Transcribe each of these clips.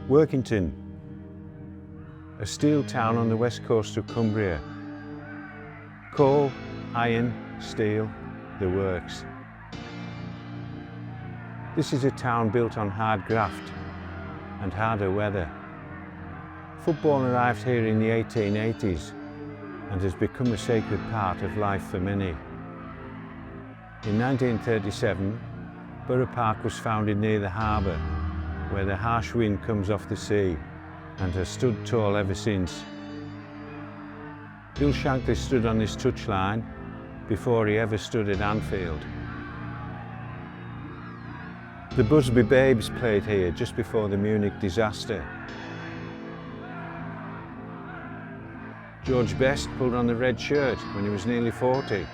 Workington, a steel town on the west coast of Cumbria. Coal, iron, steel, the works. This is a town built on hard graft and harder weather. Football arrived here in the 1880s and has become a sacred part of life for many. In 1937, Borough Park was founded near the harbour, where the harsh wind comes off the sea, and has stood tall ever since. Bill Shankly stood on this touchline before he ever stood at Anfield. The Busby Babes played here just before the Munich disaster. George Best pulled on the red shirt when he was nearly 40.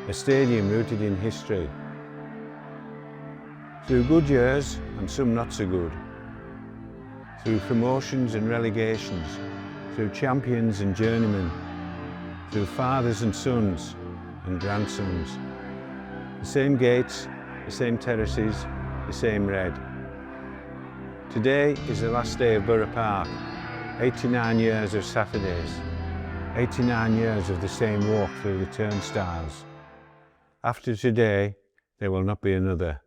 A stadium rooted in history. Through good years and some not so good. Through promotions and relegations. Through champions and journeymen. Through fathers and sons and grandsons. The same gates, the same terraces, the same red. Today is the last day of Borough Park. 89 years of Saturdays. 89 years of the same walk through the turnstiles. After today, there will not be another.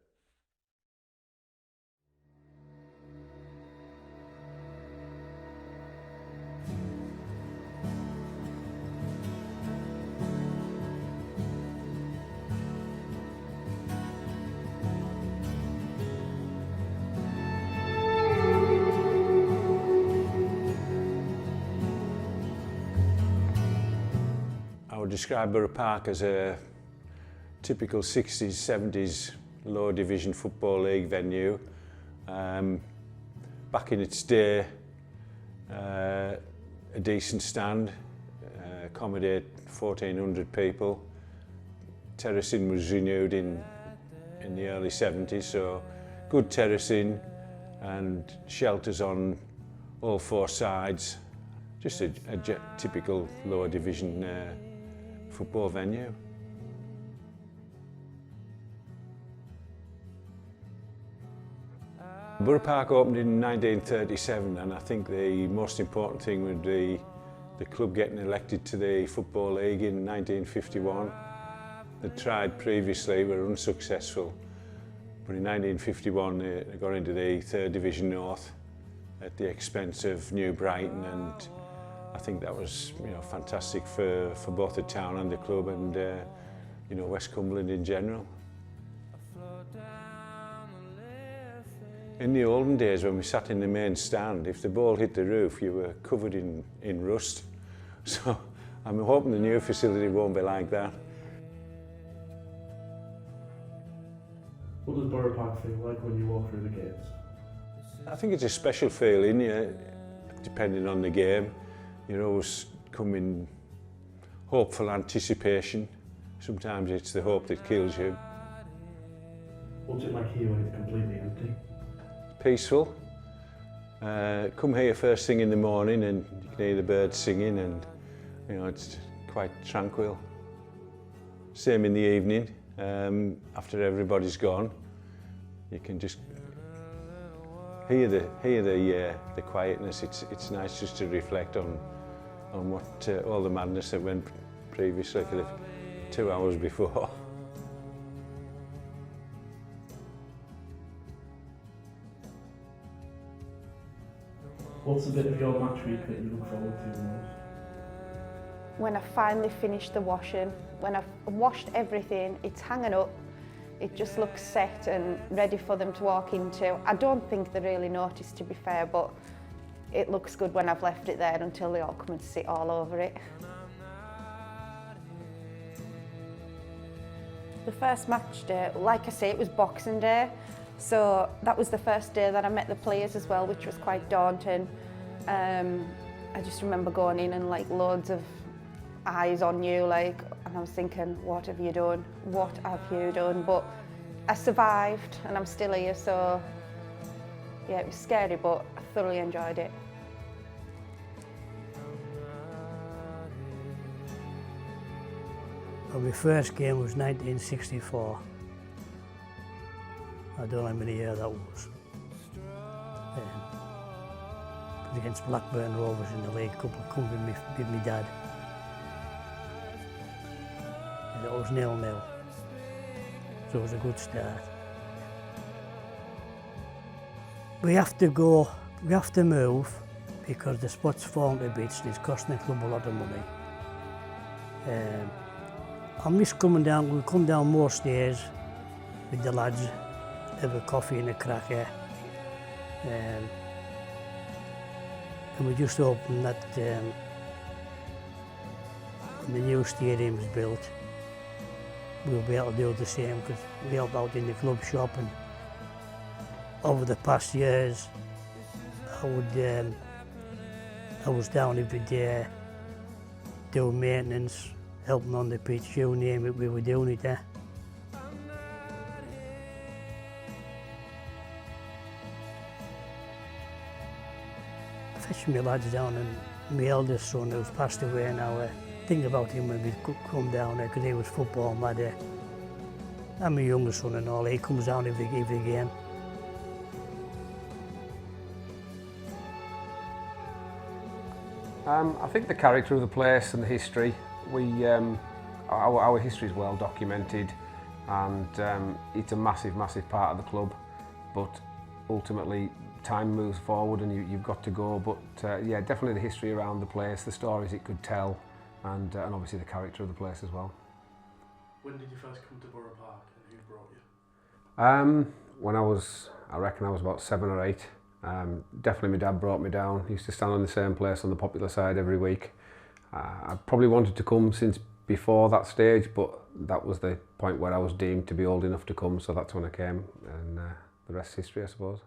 I would describe Borough Park as a typical 60s, 70s lower division football league venue. Back in its day, a decent stand, accommodate 1,400 people. Terracing was renewed in the early 70s, so good terracing and shelters on all four sides. Just a typical lower division football venue. Borough Park opened in 1937, and I think the most important thing would be the club getting elected to the Football League in 1951. They tried previously, were unsuccessful, but in 1951 they got into the 3rd Division North at the expense of New Brighton, and I think that was, fantastic for both the town and the club, and West Cumberland in general. In the olden days, when we sat in the main stand, if the ball hit the roof, you were covered in rust. So I'm hoping the new facility won't be like that. What does Borough Park feel like when you walk through the gates? I think it's a special feeling, depending on the game. You always come in hopeful anticipation. Sometimes it's the hope that kills you. What's it like here when it's completely empty? Peaceful. Come here first thing in the morning and you can hear the birds singing, and it's quite tranquil. Same in the evening, after everybody's gone, you can just hear the quietness. It's nice just to reflect on what all the madness that went previously for the 2 hours before. What's the bit of your match week that you look forward to the most? When I finally finish the washing, when I've washed everything, it's hanging up, it just looks set and ready for them to walk into. I don't think they really notice, to be fair, but it looks good when I've left it there until they all come and sit all over it. The first match day, like I say, it was Boxing Day. So that was the first day that I met the players as well, which was quite daunting. I just remember going in and loads of eyes on you, and I was thinking, what have you done? What have you done? But I survived and I'm still here, so yeah, it was scary, but I thoroughly enjoyed it. Well, my first game was 1964. I don't know how many years that was. It was against Blackburn Rovers in the League Cup. I come with my dad. And it was 0-0. So it was a good start. We have to move because the spot's fallen to bits and it's costing the club a lot of money. I miss coming down, we come down most days with the lads, have a coffee and a cracker. And we just hoping that when the new stadium's built, we'll be able to do the same because we help out in the club shop, and over the past years I was down every day doing maintenance, helping on the pitch, you name it, we were doing it there. Fetching my lads down, and my eldest son who's passed away now, think about him when we come down there because he was football mad. And my youngest son and all, he comes down every game. I think the character of the place and the history, our history is well documented, and it's a massive part of the club, but ultimately time moves forward and you've got to go, but yeah, definitely the history around the place, the stories it could tell, and obviously the character of the place as well. When did you first come to Borough Park and who brought you? When I reckon I was about 7 or 8. Definitely my dad brought me down. He used to stand on the same place on the popular side every week. I probably wanted to come since before that stage, but that was the point where I was deemed to be old enough to come, so that's when I came, and the rest is history, I suppose.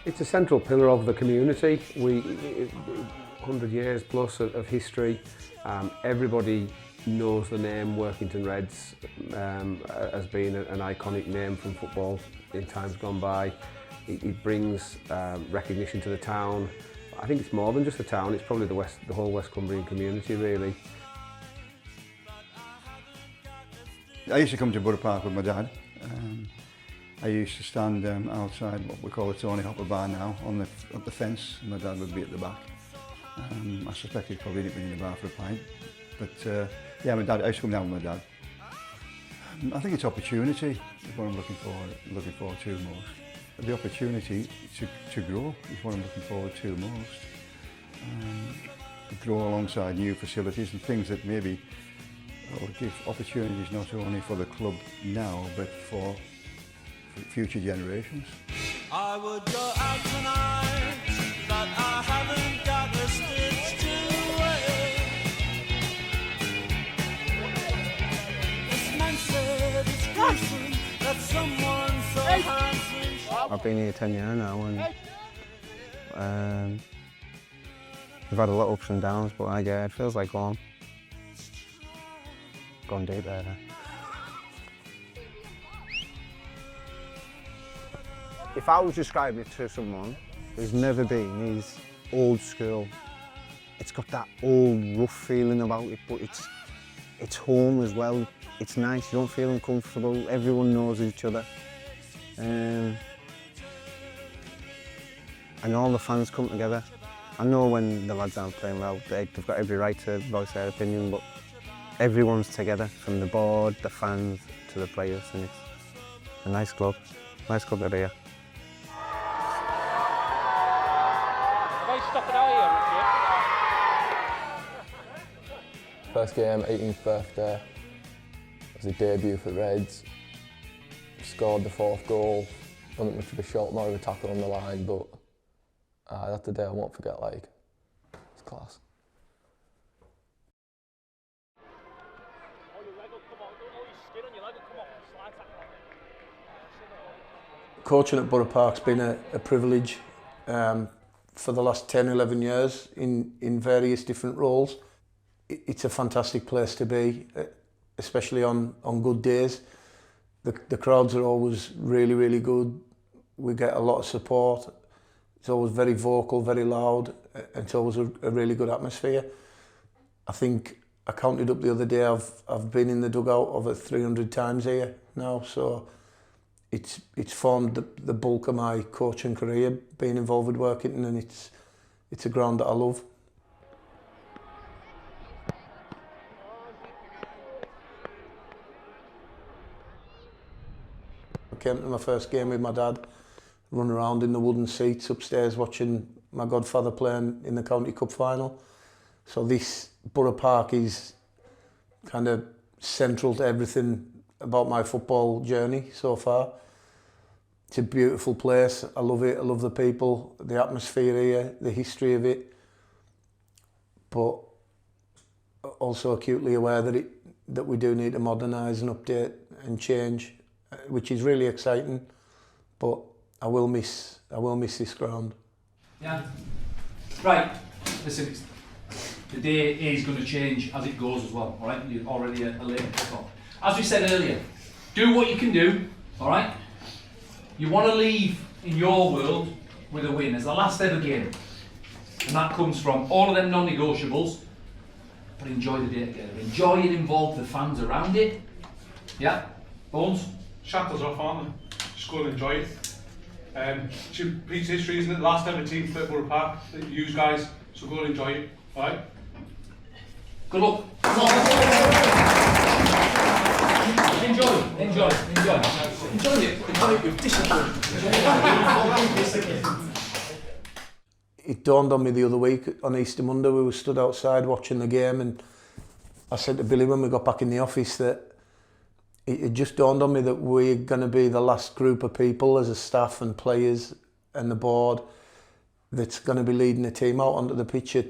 It's a central pillar of the community. 100 years plus of history. Everybody knows the name Workington Reds as being an iconic name from football in times gone by. It brings recognition to the town. I think it's more than just the town, it's probably the whole West Cumbrian community really. I used to come to Borough Park with my dad. I used to stand outside what we call the Tony Hopper bar now, at the fence, and my dad would be at the back. I suspect he's probably been in the bar for a pint. But yeah, I used to come down with my dad. I think it's opportunity is what I'm looking forward to most. The opportunity to grow is what I'm looking forward to most. Grow alongside new facilities and things that maybe will give opportunities not only for the club now, but for future generations. I would go out tonight, but I haven't got a stitch to wear. This man said it's gruesome that someone so handsome. I've been here 10 years now, and we've had a lot of ups and downs, but yeah, it feels like home. Gone deep there. If I was describing it to someone who's never been, he's old school. It's got that old rough feeling about it, but it's home as well. It's nice, you don't feel uncomfortable, everyone knows each other. And all the fans come together. I know when the lads aren't playing well, they've got every right to voice their opinion, but everyone's together, from the board, the fans, to the players, and it's a nice club to be here. First game, 18th birthday. It was a debut for Reds. Scored the 4th goal. Wasn't much of a shot, more of a tackle on the line, but that's the day I won't forget. Like, it's class. Coaching at Borough Park's been a privilege for the last 10, 11 years in various different roles. It's a fantastic place to be, especially on good days. The crowds are always really, really good. We get a lot of support. It's always very vocal, very loud, and it's always a really good atmosphere. I think I counted up the other day, I've been in the dugout over 300 times here now, so it's formed the bulk of my coaching career, being involved with Workington, and it's a ground that I love. I came to my first game with my dad, run around in the wooden seats upstairs watching my godfather playing in the County Cup final. So this Borough Park is kind of central to everything about my football journey so far. It's a beautiful place. I love it. I love the people, the atmosphere here, the history of it. But also acutely aware that we do need to modernise and update and change, which is really exciting. But I will miss this ground. Yeah. Right. Listen, the day is going to change as it goes as well. All right. You're already a late kickoff. As we said earlier, do what you can do. All right. You want to leave in your world with a win as the last ever game, and that comes from all of them non-negotiables. But enjoy the day together. Enjoy it. Involve the fans around it. Yeah. Bones. Shackles off, aren't they? Just go and enjoy it. Pete's history, isn't it? The last ever team fit Borough Park, you guys, so go and enjoy it, alright? Good luck. Enjoy it with discipline. It dawned on me the other week on Easter Monday, we were stood outside watching the game, and I said to Billy when we got back in the office that it just dawned on me that we're going to be the last group of people as a staff and players and the board that's going to be leading the team out onto the pitch at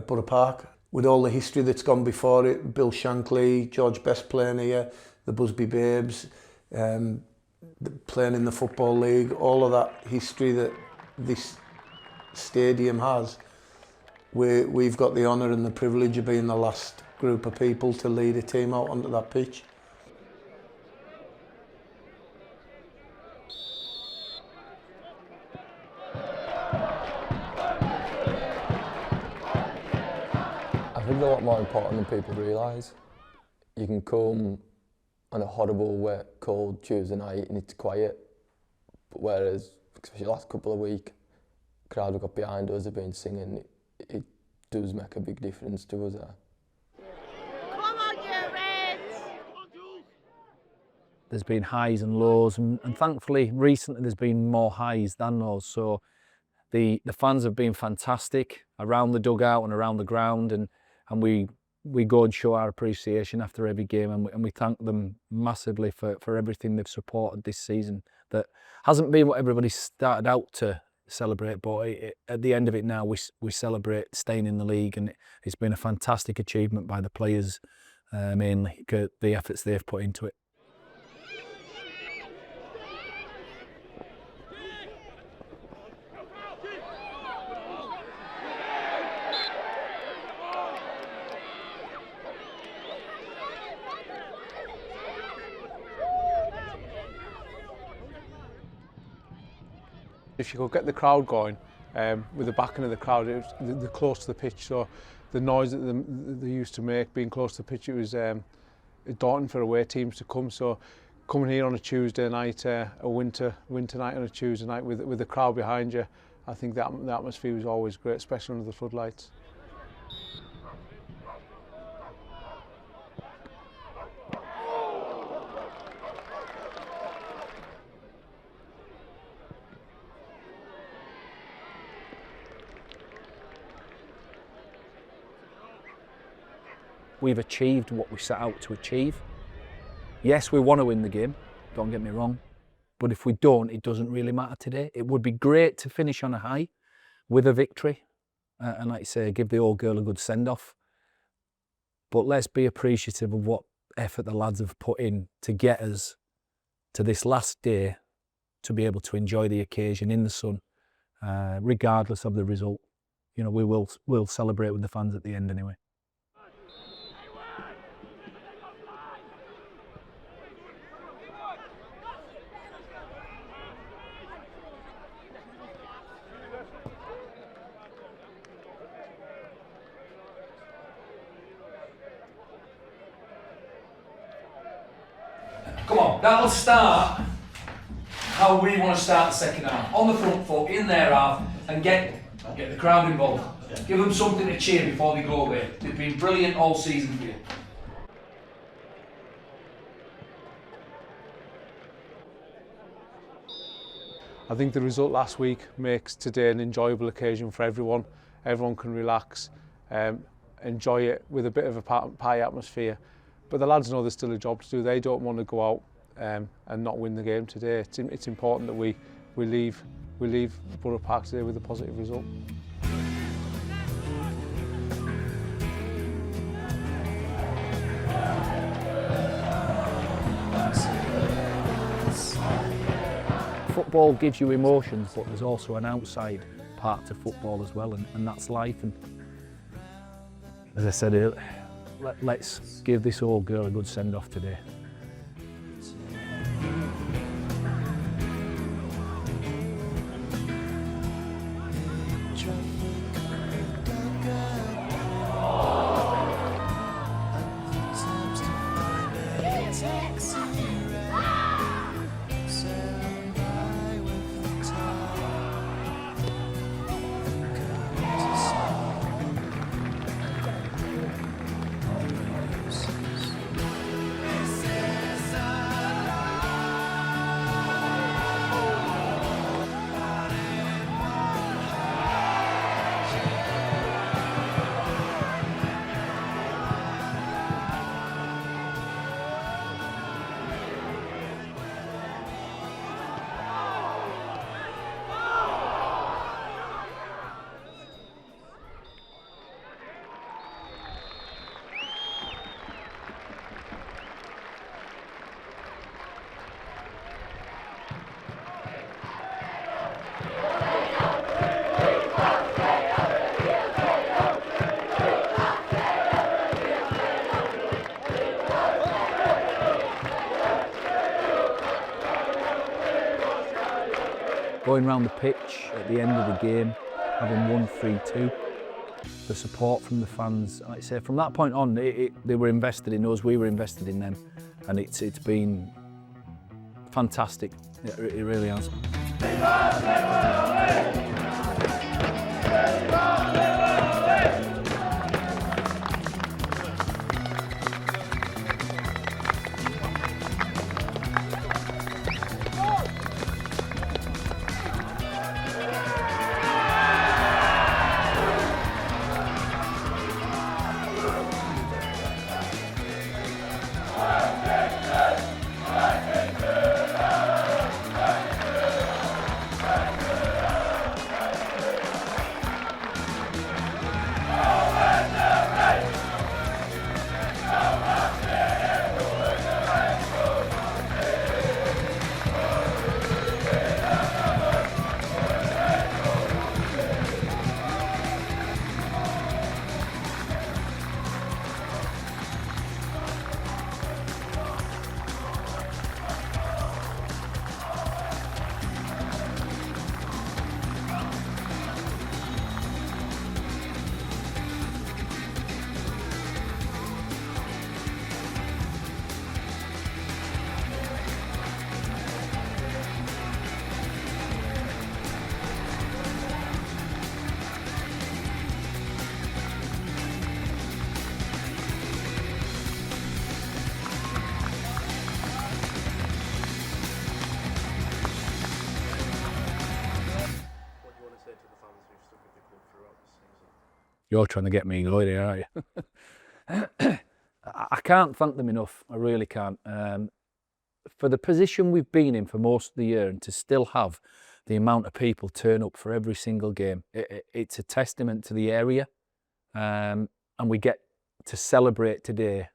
Borough Park. With all the history that's gone before it, Bill Shankly, George Best playing here, the Busby Babes, playing in the Football League, all of that history that this stadium has, we've got the honour and the privilege of being the last group of people to lead a team out onto that pitch. I think a lot more important than people realise. You can come on a horrible, wet, cold Tuesday night and it's quiet, but whereas, especially the last couple of weeks, the crowd have got behind us, have been singing, it does make a big difference to us there. There's been highs and lows, and thankfully recently there's been more highs than lows. So the fans have been fantastic around the dugout and around the ground, and we go and show our appreciation after every game, and we thank them massively for everything they've supported this season. That hasn't been what everybody started out to celebrate, but at the end of it now we celebrate staying in the league, and it's been a fantastic achievement by the players, mainly the efforts they've put into it. If you could get the crowd going, with the backing of the crowd, they're close to the pitch, so the noise that they used to make, being close to the pitch, it was daunting for away teams to come. So coming here on a Tuesday night, a winter night on a Tuesday night with the crowd behind you, I think the atmosphere was always great, especially under the floodlights. We've achieved what we set out to achieve. Yes, we want to win the game, don't get me wrong, but if we don't, it doesn't really matter today. It would be great to finish on a high with a victory, and like I say, give the old girl a good send-off. But let's be appreciative of what effort the lads have put in to get us to this last day to be able to enjoy the occasion in the sun, regardless of the result. You know, we'll celebrate with the fans at the end anyway. Come on, that'll start how we want to start the second half. On the front foot, in their half, and get the crowd involved. Give them something to cheer before they go away. They've been brilliant all season for you. I think the result last week makes today an enjoyable occasion for everyone. Everyone can relax, enjoy it with a bit of a pie atmosphere. But the lads know there's still a job to do. They don't want to go out and not win the game today. It's important that we leave Borough Park today with a positive result. Football gives you emotions, but there's also an outside part to football as well, and that's life. And as I said earlier, let's give this old girl a good send-off today. Going around the pitch at the end of the game, having won 3-2, the support from the fans, like I say, from that point on, they were invested in us, we were invested in them, and it's been fantastic. It really has. You're trying to get me going here, aren't you? I can't thank them enough, I really can't. For the position we've been in for most of the year, and to still have the amount of people turn up for every single game, it's a testament to the area, and we get to celebrate today.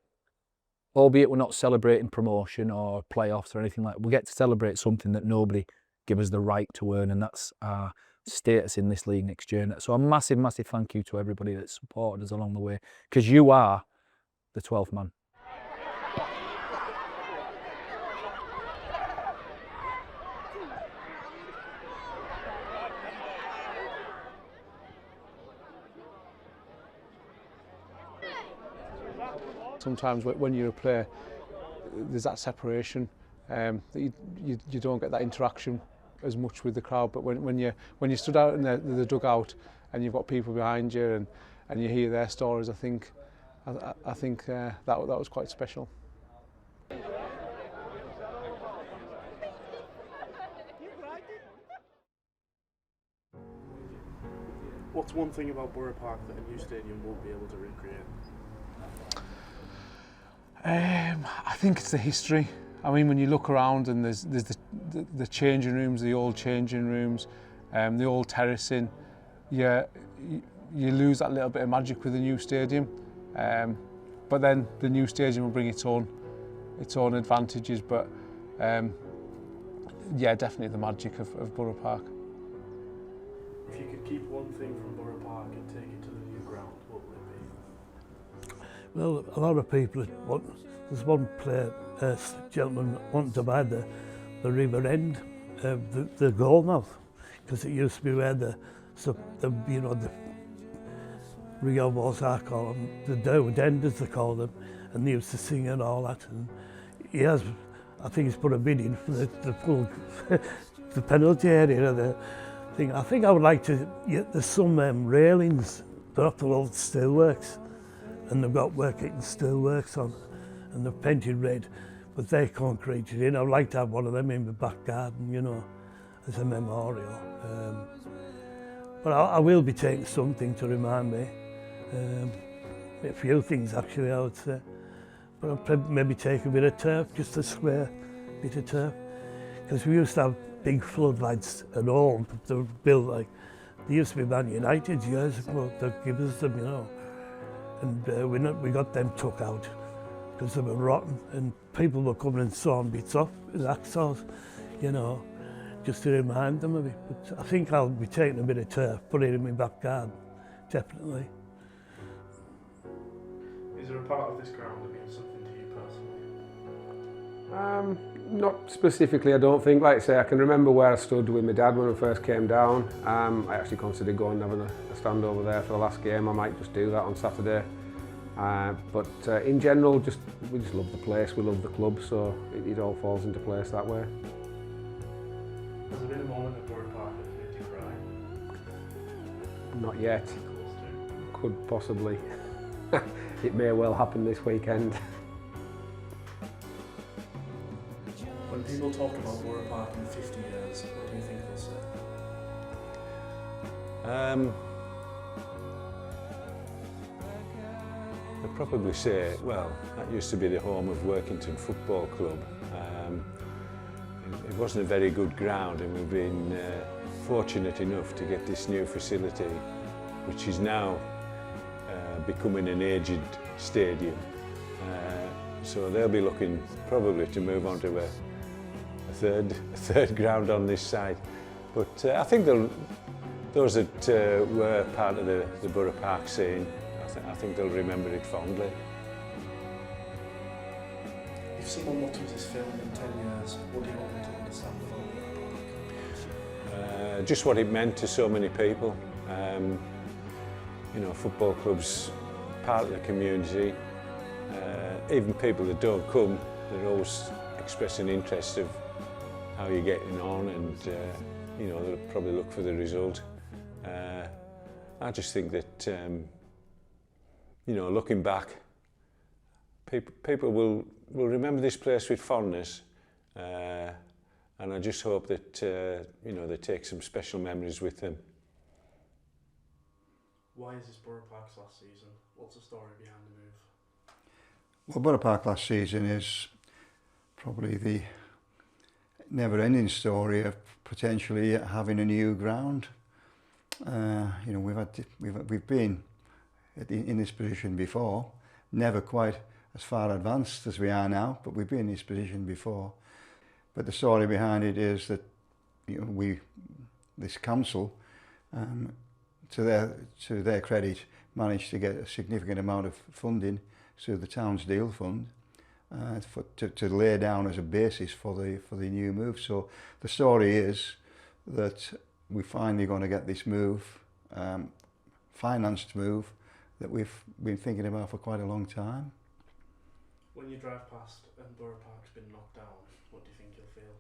Albeit we're not celebrating promotion or playoffs or anything like that, we get to celebrate something that nobody give us the right to earn, and that's our status in this league next year. So a massive, massive thank you to everybody that's supported us along the way, because you are the 12th man. Sometimes when you're a player, there's that separation, that you don't get that interaction as much with the crowd. But when you stood out in the dugout and you've got people behind you and you hear their stories, I think that was quite special. What's one thing about Borough Park that a new stadium won't be able to recreate? I think it's the history. I mean, when you look around and there's the changing rooms, the old changing rooms, the old terracing, you lose that little bit of magic with the new stadium. But then the new stadium will bring its own advantages. But yeah, definitely the magic of Borough Park. If you could keep one thing from Borough Park and take it to the new ground, what would it be? Well, a lot of people there's one gentleman wanting to buy the river end, the goal mouth, because it used to be where the Rio was, I call them, the downward end as they call them, and they used to sing and all that. And I think he's put a bid in for the full the penalty area of the thing. I think I would like to. There's some railings. They're off the old steelworks, and they've got Workington steelworks on, and they're painted red, but they're concreted in. I'd like to have one of them in my back garden, you know, as a memorial. But I will be taking something to remind me. A few things actually, I would say. But I'll probably maybe take a bit of turf, just a square bit of turf. Because we used to have big floodlights and all. They were built like, they used to be Man United years ago. They'd give us them, you know. And we got them took out because they were rotten. And people were coming and sawing bits off with hacksaws, you know, just to remind them of it. But I think I'll be taking a bit of turf, put it in my back garden, definitely. Is there a part of this ground that means something to you personally? Not specifically, I don't think. Like I say, I can remember where I stood with my dad when I first came down. I actually considered going and having a stand over there for the last game. I might just do that on Saturday. But in general, we just love the place, we love the club, so it all falls into place that way. Has there been a moment at Borough Park that made you cry? Not yet. Could possibly. It may well happen this weekend. When people talk about Borough Park in 50 years, what do you think they'll say? They'll probably say, well, that used to be the home of Workington Football Club. It wasn't a very good ground, and we've been fortunate enough to get this new facility, which is now becoming an aged stadium. So they'll be looking probably to move on to a third ground on this side. But I think those that were part of the Borough Park scene, I think they'll remember it fondly. If someone watches this film in 10 years, what do you want them to understand about Borough Park? Just what it meant to so many people. You know, football clubs, part of the community. Even people that don't come, they're always expressing interest of how you're getting on, and you know, they'll probably look for the result. I just think that you know, looking back, people will remember this place with fondness, and I just hope that you know, they take some special memories with them. Why is this Borough Park's last season? What's the story behind the move? Well, Borough Park last season is probably the never-ending story of potentially having a new ground. You know, we've been in this position before, never quite as far advanced as we are now, but we've been in this position before. But the story behind it is that this council, to their credit, managed to get a significant amount of funding through the town's deal fund to lay down as a basis for the new move. So the story is that we're finally going to get this move, financed move, that we've been thinking about for quite a long time. When you drive past and Borough Park's been knocked down, what do you think you'll feel?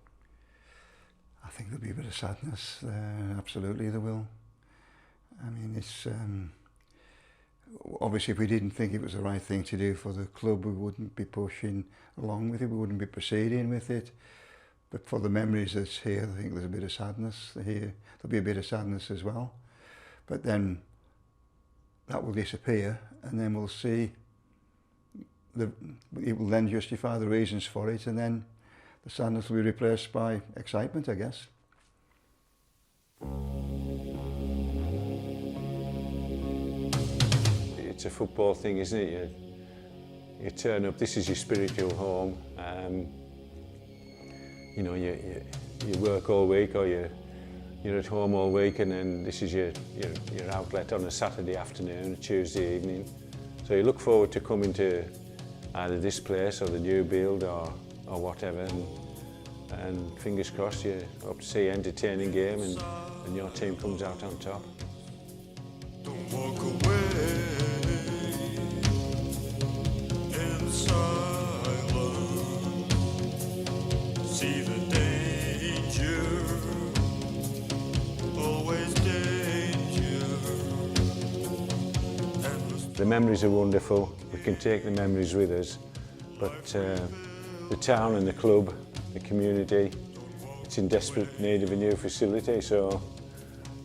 I think there'll be a bit of sadness there, absolutely there will. I mean, it's obviously if we didn't think it was the right thing to do for the club, we wouldn't be pushing along with it, we wouldn't be proceeding with it. But for the memories that's here, I think there's a bit of sadness here. There'll be a bit of sadness as well. But then that will disappear, and then we'll see, it will then justify the reasons for it, and then the sadness will be replaced by excitement, I guess. It's a football thing, isn't it? You turn up, this is your spiritual home. You know, you work all week, or you're at home all week, and then this is your outlet on a Saturday afternoon, a Tuesday evening. So you look forward to coming to either this place or the new build or whatever, and fingers crossed you hope to see an entertaining game and your team comes out on top. Don't walk away in silence. See the danger, always danger. The memories are wonderful. We can take the memories with us, but the town and the club, the community, it's in desperate need of a new facility. So,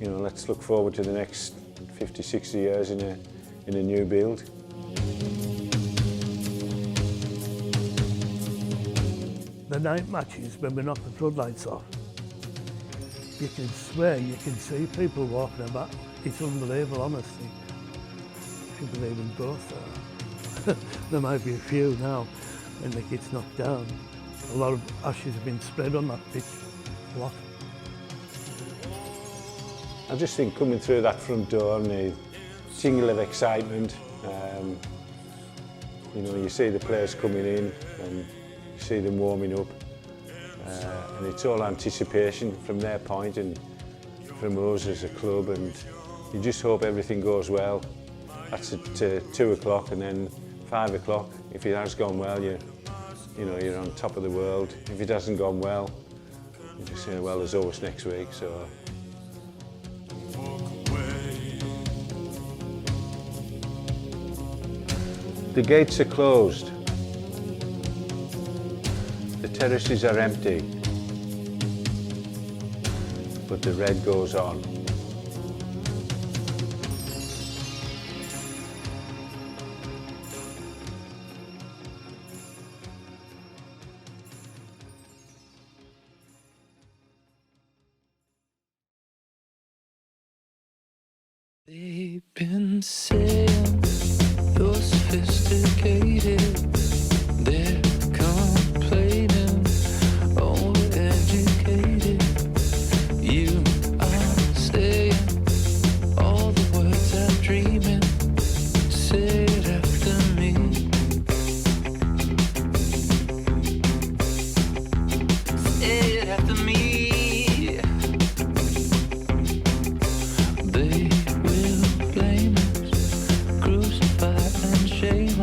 you know, let's look forward to the next 50, 60 years in a new build. The night matches, when we knock the floodlights off, you can swear you can see people walking about. It's unbelievable, honestly. If you believe in ghosts, there might be a few now when the kid's knocked down. A lot of ashes have been spread on that pitch. A lot. I just think coming through that front door and the tingle of excitement, you know, you see the players coming in and you see them warming up, and it's all anticipation from their point and from us as a club, and you just hope everything goes well. That's at 2 o'clock, and then 5 o'clock, if it has gone well, you know, you're on top of the world. If it hasn't gone well, you just say, well, there's always next week. So. The gates are closed. The terraces are empty. But the red goes on. They've been saying you're sophisticated. They're complaining, overeducated. You are saying all the words I'm dreaming. Say it after me. Say it after me. They will blame us, crucify and shame